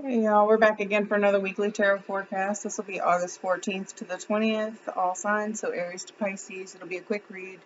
Hey y'all, we're back again for another weekly tarot forecast. This will be August 14th to the 20th, all signs, so Aries to Pisces. It'll be a quick read.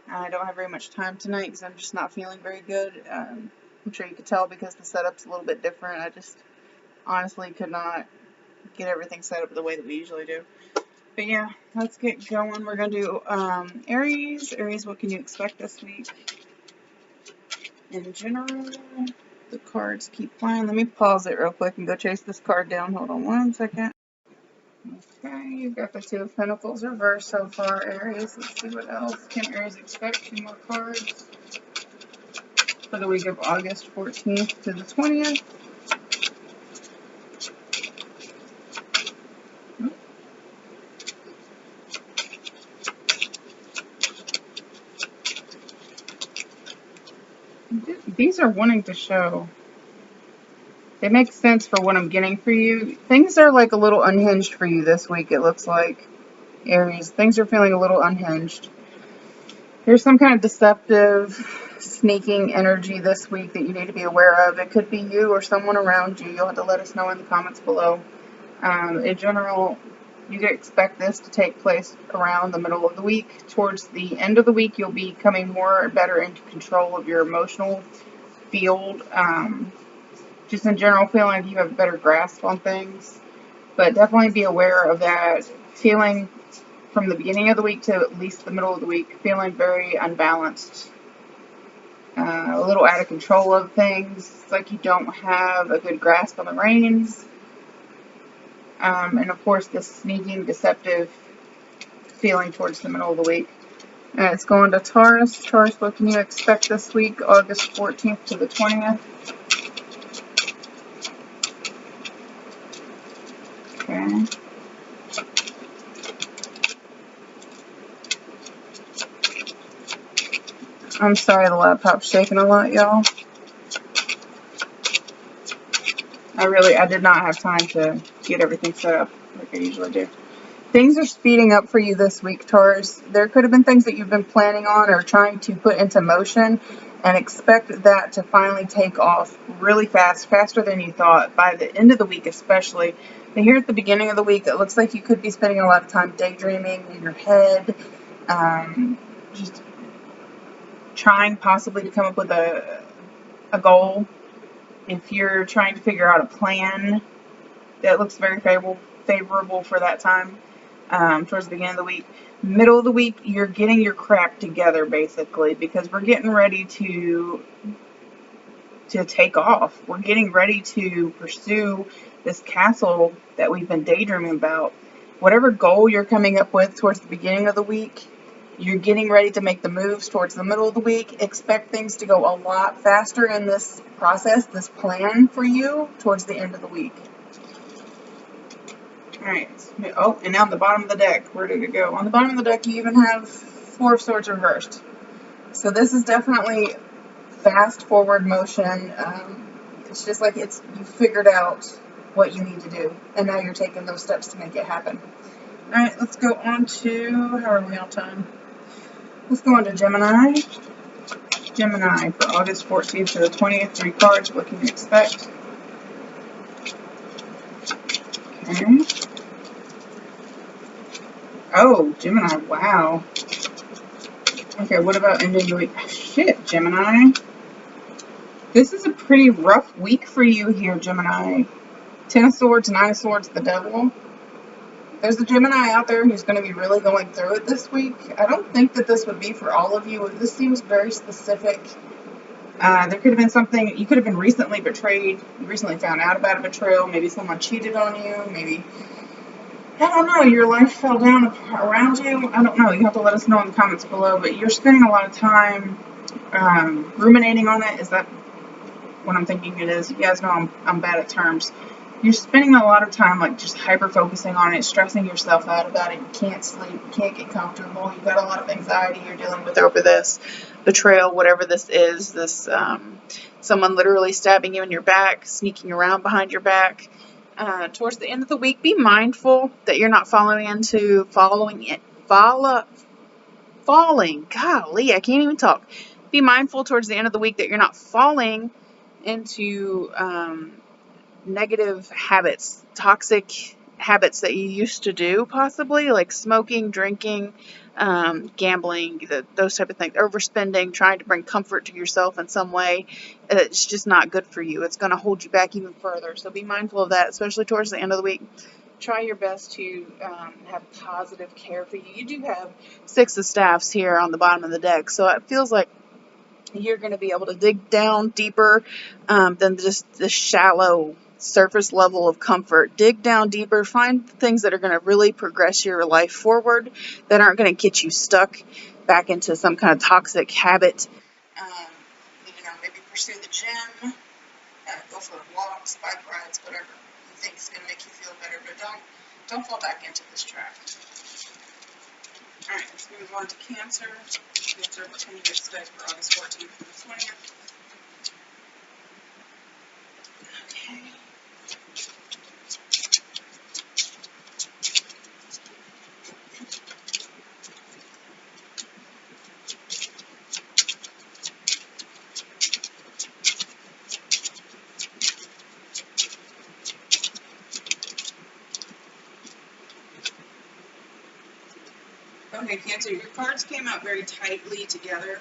I don't have very much time tonight because I'm just not feeling very good. I'm sure you could tell because the setup's a little bit different. I just honestly could not get everything set up the way that we usually do. But yeah, let's get going. We're going to do Aries. Aries, what can you expect this week? In general, the cards keep flying. Let me pause it real quick and go chase this card down. Hold on one second. Okay, you've got the Two of Pentacles reversed so far, Aries. Let's see what else. Can Aries expect? Two more cards for the week of August 14th to the 20th. These are wanting to show. They make sense for what I'm getting for you. Things are like a little unhinged for you this week, it looks like, Aries. Things are feeling a little unhinged. There's some kind of deceptive, sneaking energy this week that you need to be aware of. It could be you or someone around you. You'll have to let us know in the comments below. In general, you can expect this to take place around the middle of the week. Towards the end of the week, you'll be coming better into control of your emotional field. Just in general, feeling like you have a better grasp on things. But definitely be aware of that feeling from the beginning of the week to at least the middle of the week, feeling very unbalanced, a little out of control of things, like you don't have a good grasp on the reins. And of course, this sneaking, deceptive feeling towards the middle of the week. It's going to Taurus. Taurus, what can you expect this week, August 14th to the 20th? Okay. I'm sorry the laptop's shaking a lot, y'all. I did not have time to get everything set up like I usually do. Things are speeding up for you this week, Taurus. There could have been things that you've been planning on or trying to put into motion, and expect that to finally take off really fast, faster than you thought, by the end of the week especially. And here at the beginning of the week, it looks like you could be spending a lot of time daydreaming in your head, just trying possibly to come up with a goal. If you're trying to figure out a plan, that looks very favorable for that time. Towards the beginning of the week. Middle of the week, you're getting your crap together, basically, because we're getting ready to take off. We're getting ready to pursue this castle that we've been daydreaming about. Whatever goal you're coming up with towards the beginning of the week, you're getting ready to make the moves towards the middle of the week. Expect things to go a lot faster in this process, this plan for you, towards the end of the week. Alright, oh, and now on the bottom of the deck, where did it go? On the bottom of the deck, you even have Four of Swords reversed. So this is definitely fast forward motion. It's just like you figured out what you need to do, and now you're taking those steps to make it happen. Alright, let's go on to, how are we on time? Let's go on to Gemini. Gemini for August 14th to the 20th, 3 cards, what can you expect? Okay. Oh, Gemini, wow. Okay, what about ending the week? Shit, Gemini. This is a pretty rough week for you here, Gemini. 10 of Swords, 9 of Swords, the Devil. There's a Gemini out there who's going to be really going through it this week. I don't think that this would be for all of you. This seems very specific. There could have been something, you could have been recently betrayed. You recently found out about a betrayal. Maybe someone cheated on you. Maybe, I don't know, your life fell down around you. I don't know. You have to let us know in the comments below. But you're spending a lot of time ruminating on it. Is that what I'm thinking it is? You guys know I'm bad at terms. You're spending a lot of time like just hyper focusing on it, stressing yourself out about it. You can't sleep, you can't get comfortable. You've got a lot of anxiety you're dealing with over this betrayal, whatever this is. This someone literally stabbing you in your back, sneaking around behind your back. Towards the end of the week, be mindful that you're not falling. Golly, I can't even talk. Be mindful towards the end of the week that you're not falling into negative habits, toxic habits that you used to do, possibly like smoking, drinking, gambling, those type of things, overspending, trying to bring comfort to yourself in some way. It's just not good for you. It's going to hold you back even further. So be mindful of that, especially towards the end of the week. Try your best to have positive care for you. You do have 6 of staffs here on the bottom of the deck, so it feels like you're going to be able to dig down deeper than just the shallow surface level of comfort. Dig down deeper, find things that are going to really progress your life forward, that aren't going to get you stuck back into some kind of toxic habit. Maybe pursue the gym, go for walks, bike rides, whatever you think is going to make you feel better, but don't fall back into this trap. All right, let's move on to Cancer. Cancer, what can you expect for August 14th through the 20th? Okay. Okay, Cancer, your cards came out very tightly together.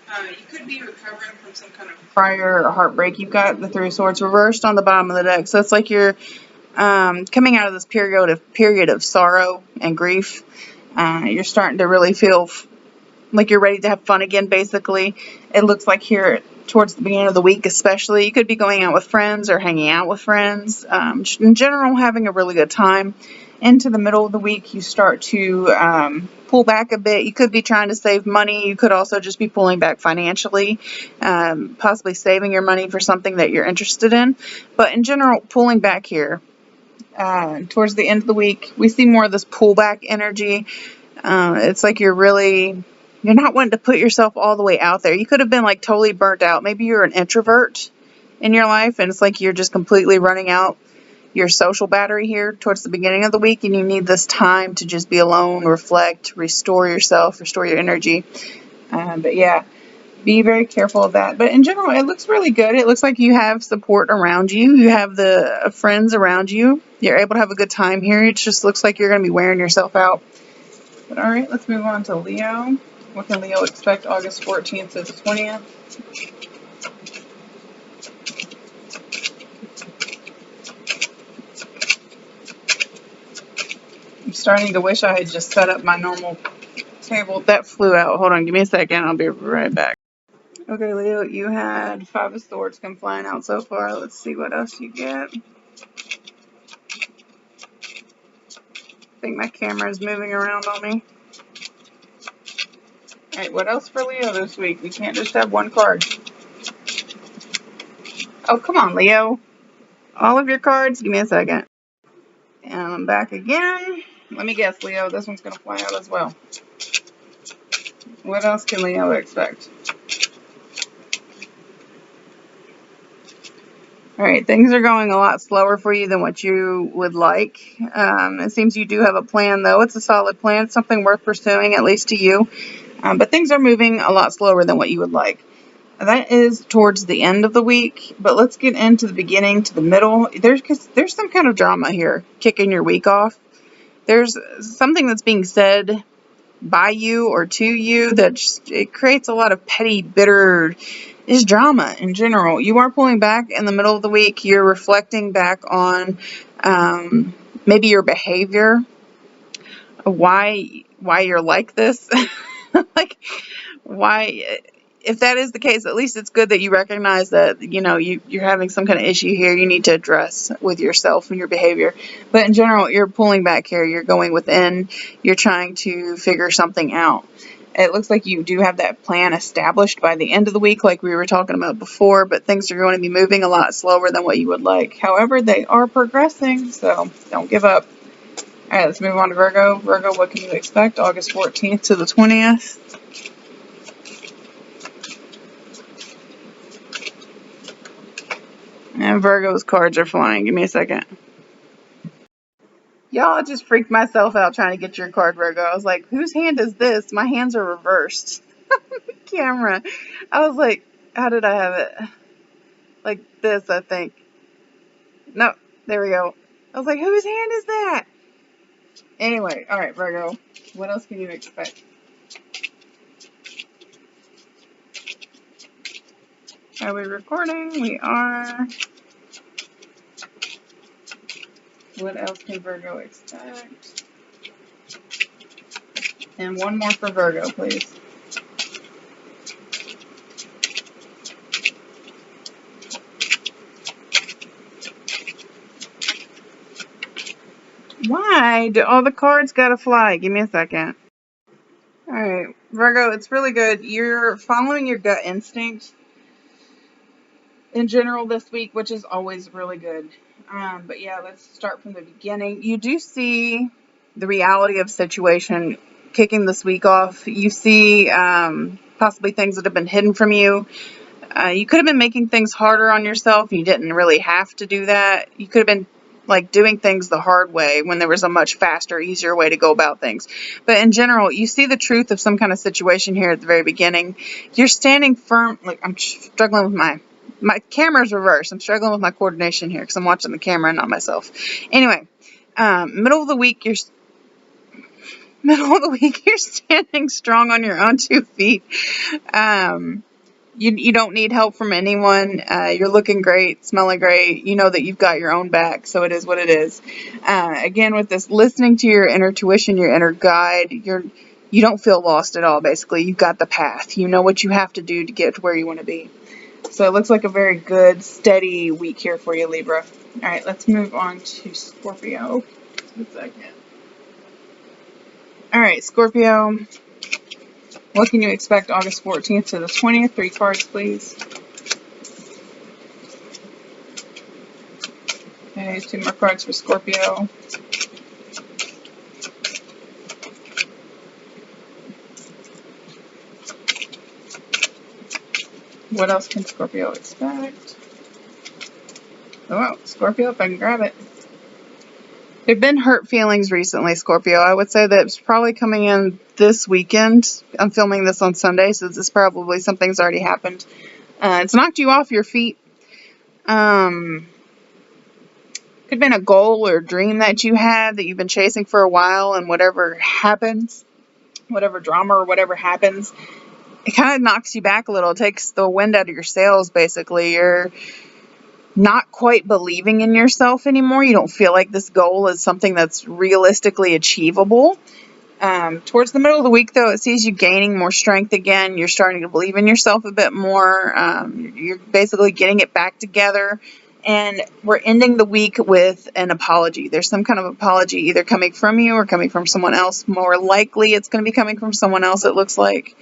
You could be recovering from some kind of prior heartbreak. You've got the 3 of Swords reversed on the bottom of the deck. So it's like you're coming out of this period of sorrow and grief. You're starting to really feel like you're ready to have fun again, basically. It looks like here towards the beginning of the week especially, you could be going out with friends or hanging out with friends. In general, having a really good time. Into the middle of the week, you start to pull back a bit. You could be trying to save money. You could also just be pulling back financially, possibly saving your money for something that you're interested in. But in general, pulling back here. Towards the end of the week, we see more of this pullback energy. It's like you're not wanting to put yourself all the way out there. You could have been like totally burnt out. Maybe you're an introvert in your life, and it's like you're just completely running out your social battery here towards the beginning of the week, and you need this time to just be alone, reflect, restore yourself, restore your energy. But yeah, be very careful of that. But in general, it looks really good. It looks like you have support around you. You have the friends around you. You're able to have a good time here. It just looks like you're going to be wearing yourself out. But all right, let's move on to Leo. What can Leo expect August 14th to the 20th? I'm starting to wish I had just set up my normal table. That flew out. Hold on, give me a second. I'll be right back. Okay, Leo, you had 5 of Swords come flying out so far. Let's see what else you get. I think my camera is moving around on me. Alright, what else for Leo this week? We can't just have one card. Oh, come on, Leo. All of your cards? Give me a second. And I'm back again. Let me guess, Leo, this one's going to fly out as well. What else can Leo expect? Alright, things are going a lot slower for you than what you would like. It seems you do have a plan, though. It's a solid plan. It's something worth pursuing, at least to you. But things are moving a lot slower than what you would like. That is towards the end of the week, but let's get into the beginning to the middle. There's some kind of drama here kicking your week off. There's something that's being said by you or to you that it creates a lot of petty, bitter, is drama in general. You are pulling back in the middle of the week. You're reflecting back on maybe your behavior, why you're like this, like why. If that is the case, at least it's good that you recognize that, you're having some kind of issue here you need to address with yourself and your behavior. But in general, you're pulling back here. You're going within. You're trying to figure something out. It looks like you do have that plan established by the end of the week, like we were talking about before, but things are going to be moving a lot slower than what you would like. However, they are progressing, so don't give up. All right, let's move on to Virgo. Virgo, what can you expect August 14th to the 20th? And Virgo's cards are flying. Give me a second. Y'all, I just freaked myself out trying to get your card, Virgo. I was like, whose hand is this? My hands are reversed. Camera. I was like, how did I have it? Like this, I think. No, there we go. I was like, whose hand is that? Anyway, all right, Virgo. What else can you expect? Are we recording? We are. What else can Virgo expect? And one more for Virgo, please. Why do all the cards gotta fly? Give me a second. Alright, Virgo, it's really good. You're following your gut instinct in general this week, which is always really good. But yeah, let's start from the beginning. You do see the reality of situation kicking this week off. You see possibly things that have been hidden from you. You could have been making things harder on yourself. You didn't really have to do that. You could have been like doing things the hard way when there was a much faster, easier way to go about things. But in general, you see the truth of some kind of situation here at the very beginning. You're standing firm. Like, I'm struggling with my camera's reversed. I'm struggling with my coordination here because I'm watching the camera and not myself. Anyway, middle of the week, you're standing strong on your own 2 feet. You don't need help from anyone. You're looking great, smelling great. You know that you've got your own back, so it is what it is. Again, with this, listening to your inner tuition, your inner guide, you don't feel lost at all, basically. You've got the path. You know what you have to do to get to where you want to be. So it looks like a very good, steady week here for you, Libra. All right, let's move on to Scorpio. Just a second. All right, Scorpio. What can you expect August 14th to the 20th? 3 cards, please. Okay, 2 more cards for Scorpio. What else can Scorpio expect? Oh, Scorpio, if I can grab it. There have been hurt feelings recently, Scorpio. I would say that it's probably coming in this weekend. I'm filming this on Sunday, so this is probably something's already happened. It's knocked you off your feet. Could have been a goal or dream that you had that you've been chasing for a while, and whatever happens, whatever drama or whatever happens, it kind of knocks you back a little. It takes the wind out of your sails, basically. You're not quite believing in yourself anymore. You don't feel like this goal is something that's realistically achievable. Towards the middle of the week, though, it sees you gaining more strength again. You're starting to believe in yourself a bit more. You're basically getting it back together. And we're ending the week with an apology. There's some kind of apology either coming from you or coming from someone else. More likely, it's going to be coming from someone else, it looks like.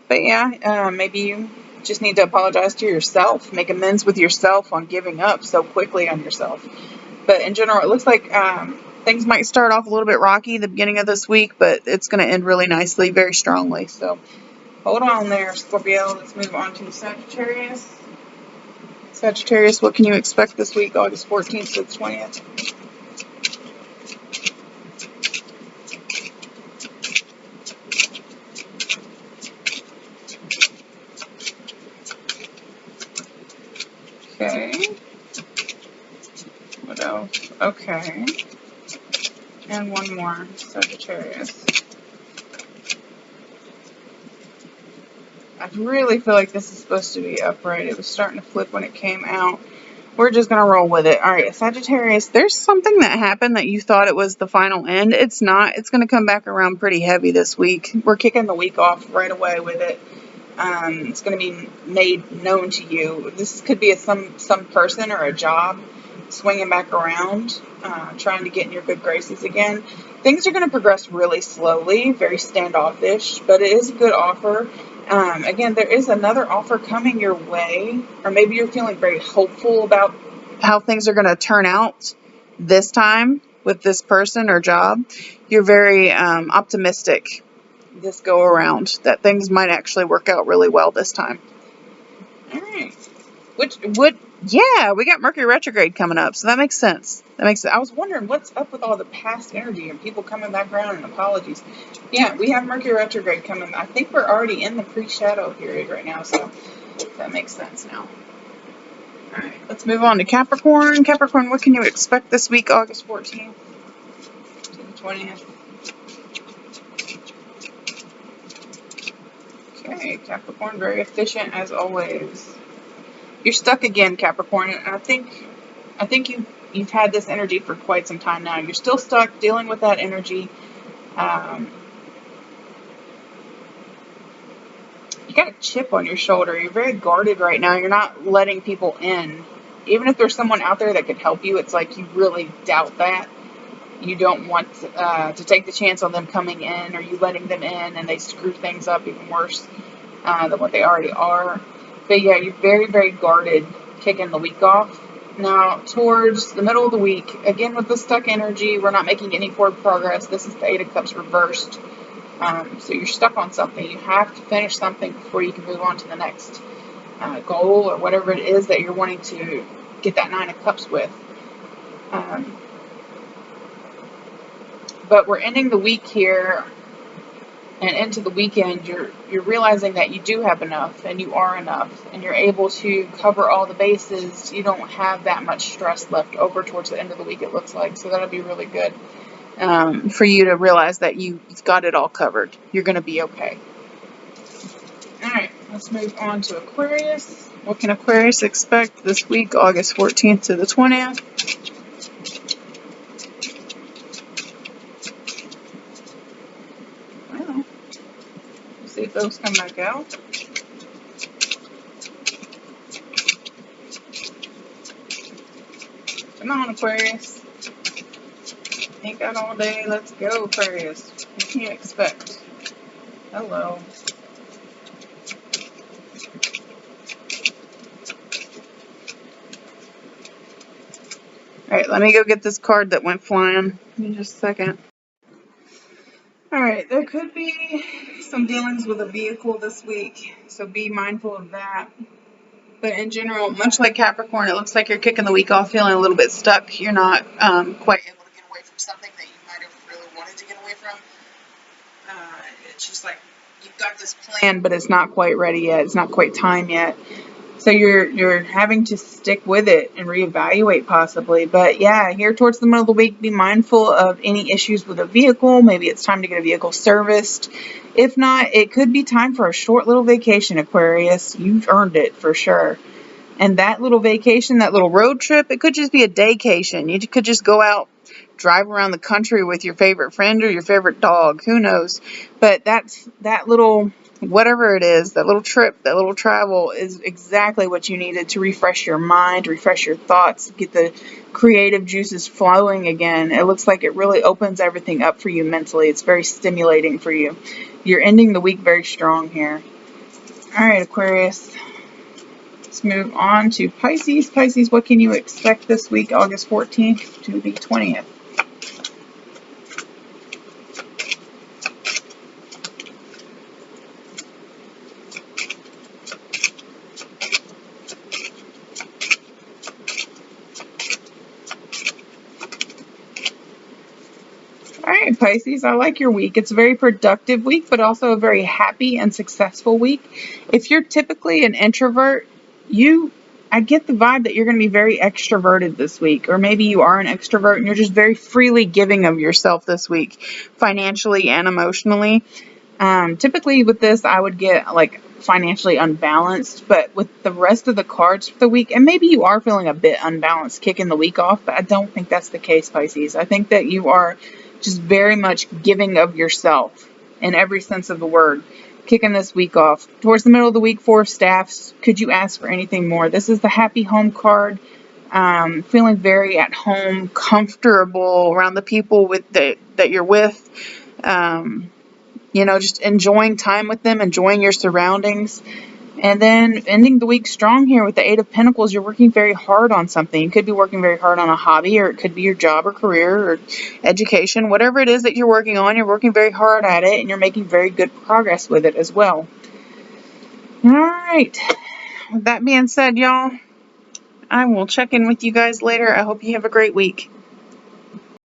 But yeah, maybe you just need to apologize to yourself, make amends with yourself on giving up so quickly on yourself. But in general, it looks like things might start off a little bit rocky the beginning of this week, but it's going to end really nicely, very strongly. So hold on there, Scorpio. Let's move on to Sagittarius. Sagittarius, what can you expect this week, August 14th to the 20th? Okay. What else? Okay. And one more, Sagittarius. I really feel like this is supposed to be upright. It was starting to flip when it came out. We're just going to roll with it. All right, Sagittarius, there's something that happened that you thought it was the final end. It's not. It's going to come back around pretty heavy this week. We're kicking the week off right away with it. It's going to be made known to you. This could be some person or a job swinging back around, trying to get in your good graces again. Things are going to progress really slowly, very standoffish, but it is a good offer. Again, there is another offer coming your way, or maybe you're feeling very hopeful about how things are going to turn out this time with this person or job. You're very optimistic this go around that things might actually work out really well this time. All right. Yeah, we got Mercury retrograde coming up, so that makes sense. I was wondering what's up with all the past energy and people coming back around and apologies. Yeah, we have Mercury retrograde coming. I think we're already in the pre-shadow period right now, so that makes sense now. Alright, let's move on to Capricorn. Capricorn, what can you expect this week, August 14th to the 20th? Okay, Capricorn, very efficient as always. You're stuck again, Capricorn. I think you've had this energy for quite some time now. You're still stuck dealing with that energy. You got a chip on your shoulder. You're very guarded right now. You're not letting people in. Even if there's someone out there that could help you, it's like you really doubt that. You don't want to take the chance on them coming in, or you letting them in and they screw things up even worse than what they already are. But yeah, you're very, very guarded kicking the week off. Now, towards the middle of the week, again with the stuck energy, we're not making any forward progress. This is the Eight of Cups reversed. So you're stuck on something. You have to finish something before you can move on to the next goal or whatever it is that you're wanting to get that Nine of Cups with. But we're ending the week here and into the weekend. You're realizing that you do have enough and you are enough and you're able to cover all the bases. You don't have that much stress left over towards the end of the week, it looks like. So that'll be really good for you to realize that you've got it all covered. You're going to be okay. All right, let's move on to Aquarius. What can Aquarius expect this week, August 14th to the 20th? See if those come back out. Come on, Aquarius. Ain't got all day. Let's go, Aquarius. What can you expect? Hello. Alright, let me go get this card that went flying. Give me just a second. Alright, there could be some dealings with a vehicle this week, so be mindful of that. But in general, much like Capricorn, it looks like you're kicking the week off feeling a little bit stuck. You're not quite able to get away from something that you might have really wanted to get away from. It's just like you've got this plan, but it's not quite ready yet. It's not quite time yet. So you're having to stick with it and reevaluate possibly. But yeah, here towards the middle of the week, be mindful of any issues with a vehicle. Maybe it's time to get a vehicle serviced. If not, it could be time for a short little vacation, Aquarius. You've earned it for sure. And that little vacation, that little road trip, it could just be a daycation. You could just go out, drive around the country with your favorite friend or your favorite dog. Who knows? But that little, whatever it is, that little trip, that little travel is exactly what you needed to refresh your mind, refresh your thoughts, get the creative juices flowing again. It looks like it really opens everything up for you mentally. It's very stimulating for you. You're ending the week very strong here. All right, Aquarius. Let's move on to Pisces. Pisces, what can you expect this week, August 14th to the 20th? All right, Pisces, I like your week. It's a very productive week, but also a very happy and successful week. If you're typically an introvert, I get the vibe that you're going to be very extroverted this week, or maybe you are an extrovert and you're just very freely giving of yourself this week, financially and emotionally. Typically with this, I would get like financially unbalanced, but with the rest of the cards for the week, and maybe you are feeling a bit unbalanced kicking the week off, but I don't think that's the case, Pisces. I think that you are just very much giving of yourself in every sense of the word. Kicking this week off. Towards the middle of the week, Four of Staffs. Could you ask for anything more? This is the happy home card. Feeling very at home, comfortable around the people that you're with. Just enjoying time with them, enjoying your surroundings. And then ending the week strong here with the Eight of Pentacles. You're working very hard on something. You could be working very hard on a hobby, or it could be your job or career or education. Whatever it is that you're working on, you're working very hard at it, and you're making very good progress with it as well. All right. With that being said, y'all, I will check in with you guys later. I hope you have a great week.